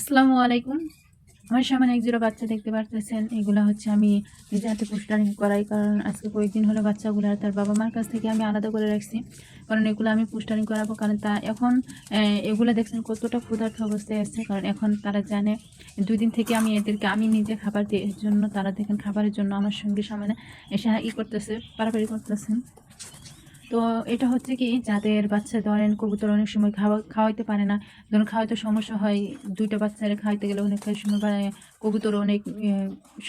আসসালামু আলাইকুম। আমার সামনে এক জোড়া বাচ্চা দেখতে পারতেছেন। এগুলা হচ্ছে আমি নিজে হাতে পোস্টারিং করাই। কারণ আজকে কয়েকদিন হলো বাচ্চাগুলা তার বাবা-মার কাছ থেকে আমি আলাদা করে রাখছি। কারণ এগুলো আমি পোস্টারিং করাবো। কারণ এখন এগুলা দেখছেন কতটা ক্ষুধার্ত অবস্থায় আছে। কারণ এখন তারা জানে ২ দিন থেকে আমি এদেরকে আমি নিজে খাবার দিই। এর জন্য তারা দেখেন খাবারের জন্য আমার সঙ্গে সামনে এসে করতেছে, পারাপারি করতেছে। তো এটা হচ্ছে কি যাদের বাচ্চা ধরেন কবুতর অনেক সময় খাওয়াইতে পারে না, ধরুন খাওয়াইতে সমস্যা হয়, ২ টা বাচ্চারে খাওয়াইতে গেলে অনেক সময় কবুতর অনেক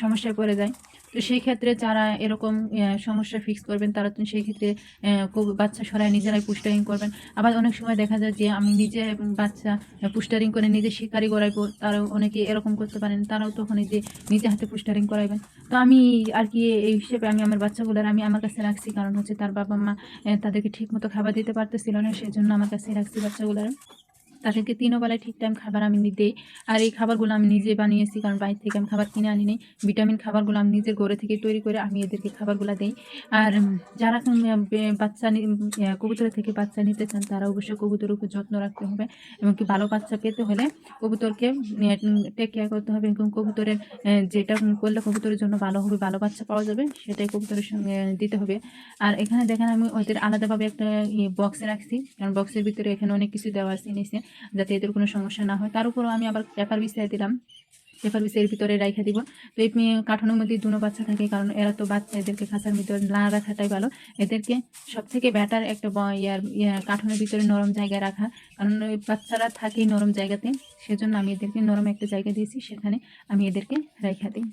সমস্যায় পড়ে যায়। তো সেই ক্ষেত্রে যারা এরকম সমস্যা ফিক্স করবেন তারা তো সেই ক্ষেত্রে বাচ্চা সরায় নিজেরাই পুস্টারিং করবেন। আবার অনেক সময় দেখা যায় যে আমি নিজে বাচ্চা পুস্টারিং করে নিজে শিকারি করাইবো, তারাও অনেকে এরকম করতে পারেন, তারাও তখন এই যে নিজে হাতে পুস্টারিং করাইবেন। তো আমি আর কি এই হিসেবে আমি আমার বাচ্চাগুলার আমি আমার কাছে রাখছি। কারণ হচ্ছে তার বাবা-মা তাদেরকে ঠিকমতো খাবার দিতে পারতেছিল না। সেজন্য আমার কাছে রাখছি বাচ্চাগুলার। তাদেরকে ৩ বেলায় ঠিক টাইম খাবার আমি দেই। আর এই খাবারগুলো আমি নিজে বানিয়েছি। কারণ বাইরে থেকে আমি খাবার কিনে আনি নাই। ভিটামিন খাবারগুলো আমি নিজের ঘরে থেকে তৈরি করে আমি এদেরকে খাবারগুলা দেই। আর যারা বাচ্চা কবুতরের থেকে বাচ্চা নিতে চান তারা অবশ্যই কবুতরের উপর যত্ন রাখতে হবে। এমনকি ভালো বাচ্চা পেতে হলে কবুতরকে টেক কেয়ার করতে হবে এবং কবুতরের যেটা করলে কবুতরের জন্য ভালো হবে, ভালো বাচ্চা পাওয়া যাবে সেটাই কবুতরের সঙ্গে দিতে হবে। আর এখানে দেখেন আমি ওদের আলাদাভাবে একটা বক্সে রাখছি। কারণ বক্সের ভিতরে এখানে অনেক কিছু দেওয়া আছে নিচে, যাতে এদের কোনো সমস্যা না হয়। তার উপরও আমি আবার পেপার বিছিয়ে দিলাম। পেপার বিছিয়ে এর ভিতরে রাইখা দিব। তো এই কার্টুনের মধ্যে ২ বাচ্চা থাকে। কারণ এরা তো বাচ্চা, এদেরকে খাঁচার ভিতরে না রাখাটাই ভালো। এদেরকে সবথেকে বেটার একটা কার্টুনের ভিতরে নরম জায়গায় রাখা। কারণ ওই বাচ্চারা থাকেই নরম জায়গাতে। সেজন্য আমি এদেরকে নরম একটা জায়গা দিয়েছি, সেখানে আমি এদেরকে রাইখা দিই।